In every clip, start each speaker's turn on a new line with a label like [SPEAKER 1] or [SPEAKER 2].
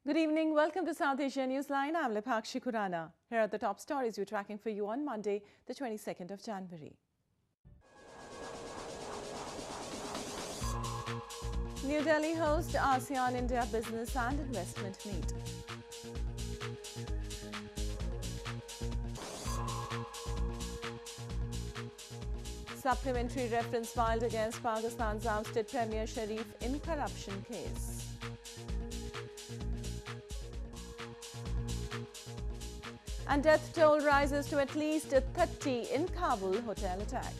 [SPEAKER 1] Good evening. Welcome to South Asia Newsline. I'm Lipakshi Khurana. Here are the top stories we're tracking for you on Monday, the 22nd of January. New Delhi hosts ASEAN-India Business and Investment Meet. Supplementary reference filed against Pakistan's ousted Premier Sharif in corruption case. And death toll rises to at least 30 in Kabul hotel attack.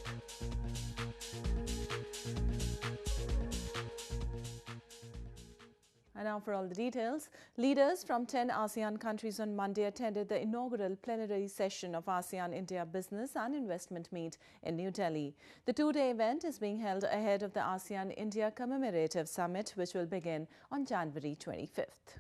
[SPEAKER 1] And now for all the details. Leaders from 10 ASEAN countries on Monday attended the inaugural plenary session of ASEAN-India Business and Investment Meet in New Delhi. The two-day event is being held ahead of the ASEAN-India Commemorative Summit, which will begin on January 25th.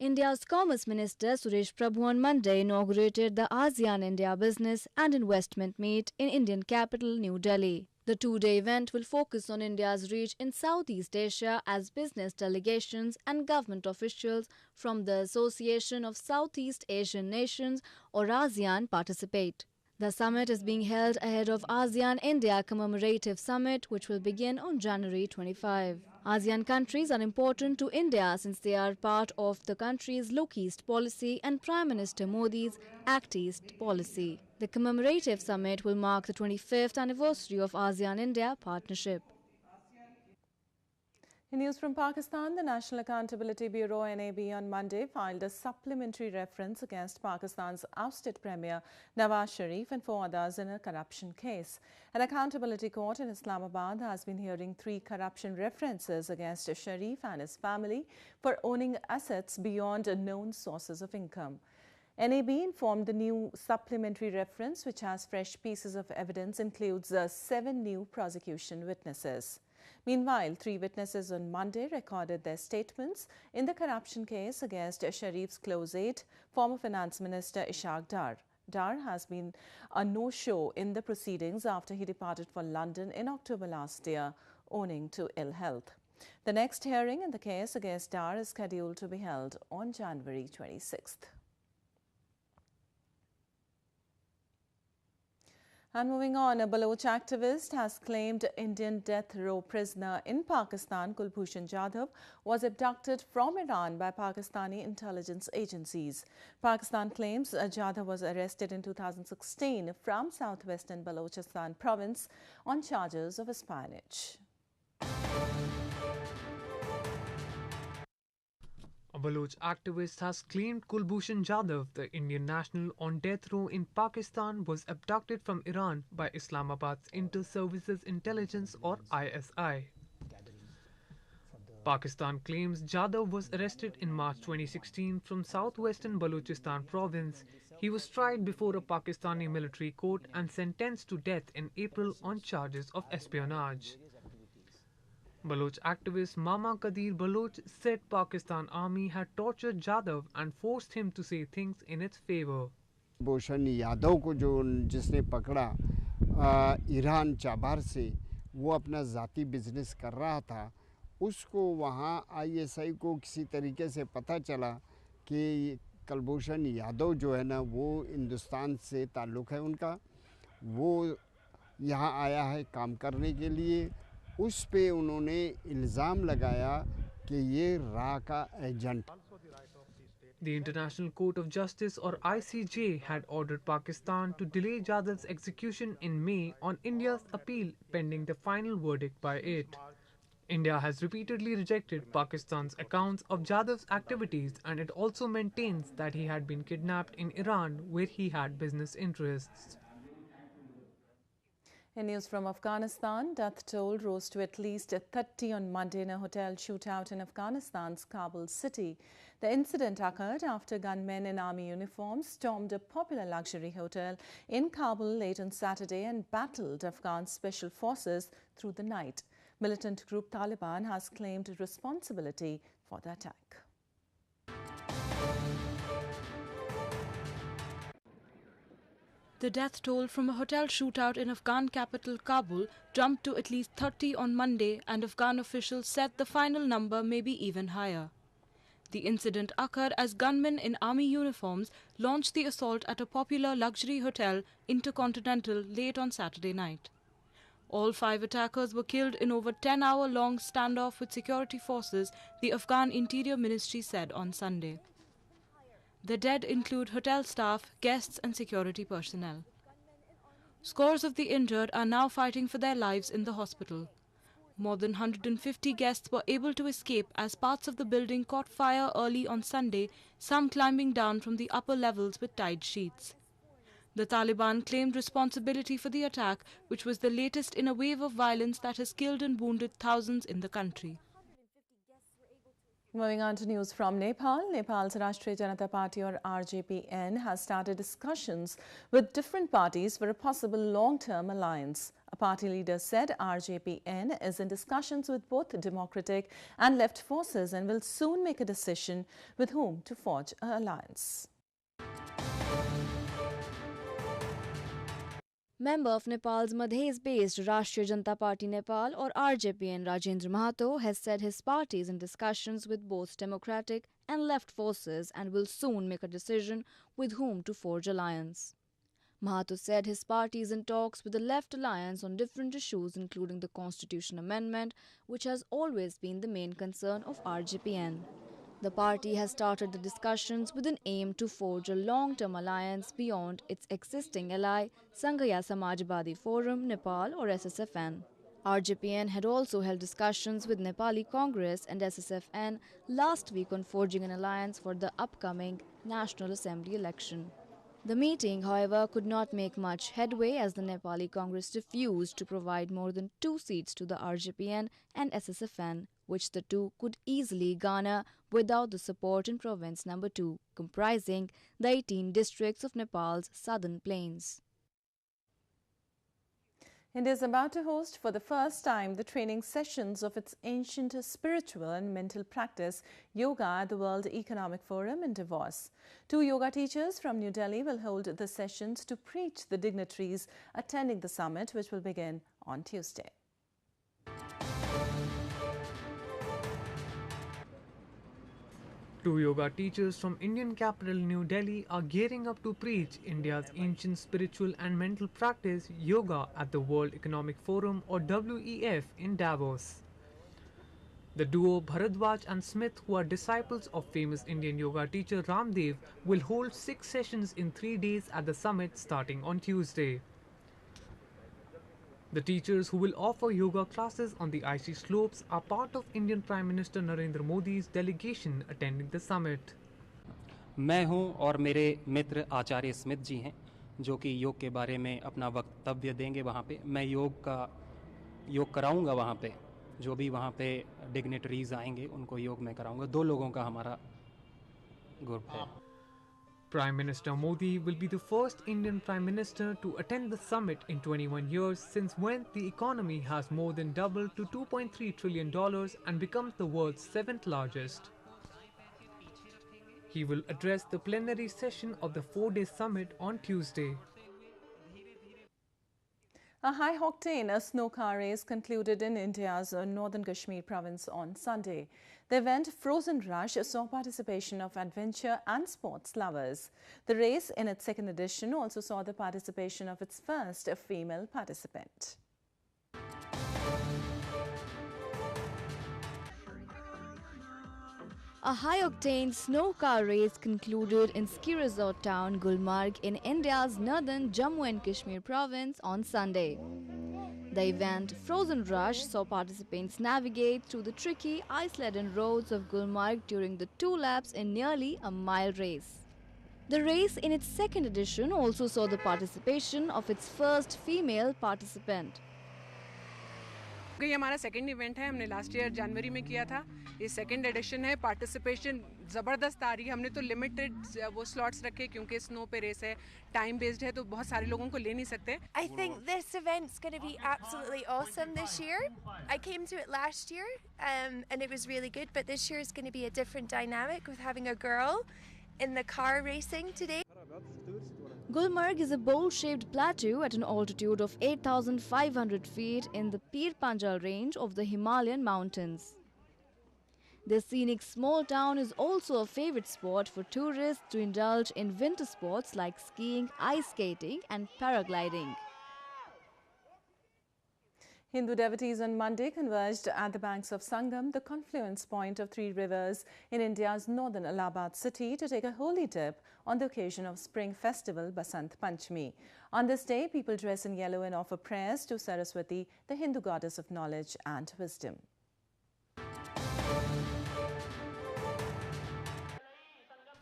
[SPEAKER 2] India's Commerce Minister Suresh Prabhu on Monday inaugurated the ASEAN-India Business and Investment Meet in Indian capital New Delhi. The two-day event will focus on India's reach in Southeast Asia as business delegations and government officials from the Association of Southeast Asian Nations or ASEAN participate. The summit is being held ahead of ASEAN-India Commemorative Summit, which will begin on January 25. ASEAN countries are important to India since they are part of the country's Look East policy and Prime Minister Modi's Act East policy. The commemorative summit will mark the 25th anniversary of ASEAN-India partnership.
[SPEAKER 1] In news from Pakistan, the National Accountability Bureau (NAB) on Monday filed a supplementary reference against Pakistan's ousted Premier Nawaz Sharif and 4 others in a corruption case. An accountability court in Islamabad has been hearing 3 corruption references against Sharif and his family for owning assets beyond known sources of income. NAB informed the new supplementary reference, which has fresh pieces of evidence, includes 7 new prosecution witnesses. Meanwhile, 3 witnesses on Monday recorded their statements in the corruption case against Sharif's close aide, former Finance Minister Ishaq Dar. Dar has been a no-show in the proceedings after he departed for London in October last year, owing to ill health. The next hearing in the case against Dar is scheduled to be held on January 26th. And moving on, a Baloch activist has claimed Indian death row prisoner in Pakistan, Kulbhushan Jadhav, was abducted from Iran by Pakistani intelligence agencies. Pakistan claims Jadhav was arrested in 2016 from southwestern Balochistan province on charges of espionage.
[SPEAKER 3] A Baloch activist has claimed Kulbhushan Jadhav, the Indian national on death row in Pakistan, was abducted from Iran by Islamabad's Inter-Services Intelligence or ISI. Pakistan claims Jadhav was arrested in March 2016 from southwestern Balochistan province. He was tried before a Pakistani military court and sentenced to death in April on charges of espionage. Baloch activist Mama Qadir Baloch said Pakistan army had tortured Jadhav and forced him to say things in its favor.
[SPEAKER 4] Bhushan Yadav को जो जिसने पकड़ा Iran Chabahar से, वो अपना ज़ाती business कर रहा था, उसको वहाँ ISI को किसी तरीके से पता चला कि कुलभूषण यादव जो है ना, वो हिंदुस्तान से ताल्लुक़ है उनका, वो यहाँ आया है काम करने के लिए. उस पे उन्होंने इल्ज़ाम लगाया कि ये रा का agent.
[SPEAKER 3] The International Court of Justice or ICJ had ordered Pakistan to delay Jadhav's execution in May on India's appeal pending the final verdict by it. India has repeatedly rejected Pakistan's accounts of Jadhav's activities, and it also maintains that he had been kidnapped in Iran where he had business interests.
[SPEAKER 1] In news from Afghanistan, death toll rose to at least 30 on Monday in a hotel shootout in Afghanistan's Kabul city. The incident occurred after gunmen in army uniforms stormed a popular luxury hotel in Kabul late on Saturday and battled Afghan special forces through the night. Militant group Taliban has claimed responsibility for the attack.
[SPEAKER 5] The death toll from a hotel shootout in Afghan capital Kabul jumped to at least 30 on Monday, and Afghan officials said the final number may be even higher. The incident occurred as gunmen in army uniforms launched the assault at a popular luxury hotel, Intercontinental, late on Saturday night. All 5 attackers were killed in over 10-hour-long standoff with security forces, the Afghan Interior Ministry said on Sunday. The dead include hotel staff, guests and security personnel. Scores of the injured are now fighting for their lives in the hospital. More than 150 guests were able to escape as parts of the building caught fire early on Sunday, some climbing down from the upper levels with tied sheets. The Taliban claimed responsibility for the attack, which was the latest in a wave of violence that has killed and wounded thousands in the country.
[SPEAKER 1] Moving on to news from Nepal, Nepal's Rashtriya Janata Party or RJP-N has started discussions with different parties for a possible long-term alliance. A party leader said RJP-N is in discussions with both democratic and left forces and will soon make a decision with whom to forge an alliance.
[SPEAKER 2] Member of Nepal's Madhya-based Rashtriya Janata Party Nepal or RJP-N Rajendra Mahato has said his party is in discussions with both democratic and left forces and will soon make a decision with whom to forge alliance. Mahato said his party is in talks with the Left Alliance on different issues including the Constitution Amendment, which has always been the main concern of RJP-N. The party has started the discussions with an aim to forge a long-term alliance beyond its existing ally, Sanghya Samajwadi Forum, Nepal or SSFN. RJP-N had also held discussions with Nepali Congress and SSFN last week on forging an alliance for the upcoming National Assembly election. The meeting, however, could not make much headway as the Nepali Congress refused to provide more than 2 seats to the RJP-N and SSFN, which the two could easily garner without the support in Province No. 2, comprising the 18 districts of Nepal's southern plains.
[SPEAKER 1] India is about to host for the first time the training sessions of its ancient spiritual and mental practice, yoga, at the World Economic Forum in Davos. 2 yoga teachers from New Delhi will hold the sessions to preach the dignitaries attending the summit, which will begin on Tuesday.
[SPEAKER 3] Two yoga teachers from Indian capital New Delhi are gearing up to preach India's ancient spiritual and mental practice, yoga, at the World Economic Forum or WEF in Davos. The duo Bharadwaj and Smith, who are disciples of famous Indian yoga teacher Ramdev, will hold 6 sessions in 3 days at the summit starting on Tuesday. The teachers who will offer yoga classes on the icy slopes are part of Indian Prime Minister Narendra Modi's delegation attending the summit.
[SPEAKER 6] मैं हूं और मेरे मित्र आचार्य Smith जी हैं जो कि योग के बारे में अपना वक्तव्य देंगे वहां पे। मैं योग कराऊंगा वहां पे, जो भी वहां पे डिग्नेटरीज आएंगे उनको योग में कराऊंगा। 2 लोगों का हमारा ग्रुप है।
[SPEAKER 3] Prime Minister Modi will be the first Indian Prime Minister to attend the summit in 21 years, since when the economy has more than doubled to $2.3 trillion and becomes the world's 7th largest. He will address the plenary session of the 4-day summit on Tuesday.
[SPEAKER 1] A high-octane snow car race concluded in India's northern Kashmir province on Sunday. The event, Frozen Rush, saw participation of adventure and sports lovers. The race, in its 2nd edition, also saw the participation of its first female participant.
[SPEAKER 2] A high-octane snow car race concluded in ski resort town Gulmarg in India's northern Jammu and Kashmir province on Sunday. The event, Frozen Rush, saw participants navigate through the tricky ice-laden roads of Gulmarg during the 2 laps in nearly a mile race. The race, in its 2nd edition, also saw the participation of its first female participant.
[SPEAKER 7] ये हमारा 2nd event है, हमने last year जनवरी में किया था। ये 2nd addition है। Participation ज़बरदस्त आ रही है। हमने तो लिमिटेड वो स्लॉट्स रखे क्योंकि स्नो पे रेस है, टाइम बेस्ड है, तो बहुत सारे लोगों को ले नहीं सकते।
[SPEAKER 8] I think this event's going to be absolutely awesome this year. I came to it last year and it was really good, but this year is going to be a different dynamic with having a girl in the car racing today.
[SPEAKER 2] Gulmarg is a bowl-shaped plateau at an altitude of 8,500 feet in the Pir Panjal range of the Himalayan mountains. This scenic small town is also a favorite spot for tourists to indulge in winter sports like skiing, ice skating and paragliding.
[SPEAKER 1] Hindu devotees on Monday converged at the banks of Sangam, the confluence point of three rivers in India's northern Allahabad city, to take a holy dip on the occasion of spring festival Basant Panchami. On this day, people dress in yellow and offer prayers to Saraswati, the Hindu goddess of knowledge and wisdom.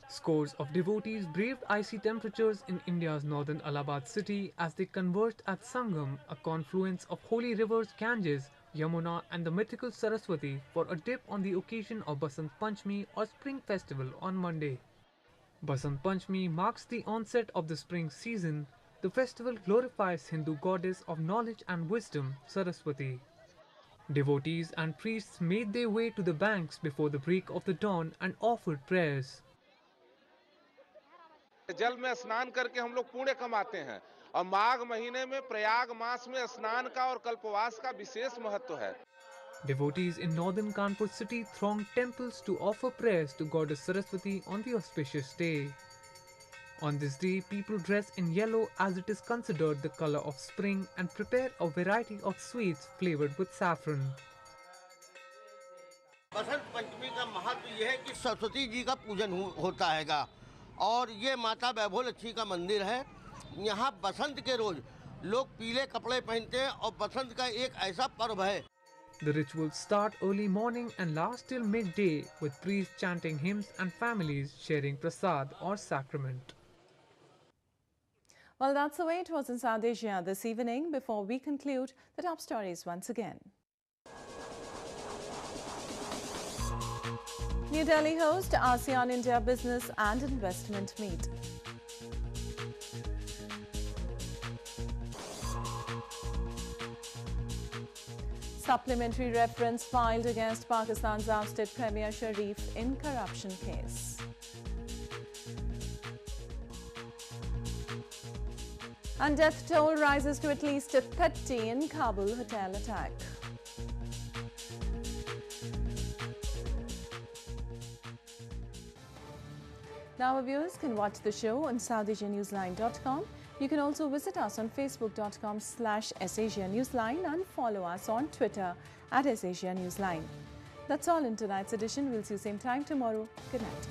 [SPEAKER 3] Scores of devotees braved icy temperatures in India's northern Allahabad city as they converged at Sangam, a confluence of holy rivers Ganges, Yamuna and the mythical Saraswati, for a dip on the occasion of Basant Panchami or Spring Festival on Monday. Basant Panchami marks the onset of the spring season. The festival glorifies Hindu goddess of knowledge and wisdom, Saraswati. Devotees and priests made their way to the banks before the break of the dawn and offered prayers.
[SPEAKER 9] जल में स्नान करके हम लोग पुण्य कमाते हैं और माघ महीने में प्रयाग मास में स्नान का और कल्पवास का विशेष महत्व है.
[SPEAKER 3] Devotees in northern Kanpur city thronged temples to offer prayers to goddess Saraswati on the auspicious day. On this day, people dress in yellow as it is considered the color of spring and prepare a variety of sweets flavored with saffron.
[SPEAKER 10] Basant Panchami का महत्व यह है कि सरस्वती जी का पूजन होता हैगा और ये माता वैभव लक्ष्मी का मंदिर है. यहाँ बसंत के रोज लोग पीले कपड़े पहनते हैं और बसंत का एक ऐसा पर्व है.
[SPEAKER 3] The rituals start early morning and last till midday, with priests chanting hymns and families sharing prasad or sacrament.
[SPEAKER 1] Well, that's the way it was in South Asia this evening. Before we conclude, the top stories once again. New Delhi hosts ASEAN-India Business and Investment Meet. Supplementary reference filed against Pakistan's ousted Premier Sharif in corruption case. And death toll rises to at least 30 in Kabul hotel attack. Now our viewers can watch the show on SouthAsiaNewsline.com. You can also visit us on Facebook.com/AsAsiaNewsline and follow us on Twitter @AsAsiaNewsline. That's all in tonight's edition. We'll see you same time tomorrow. Good night.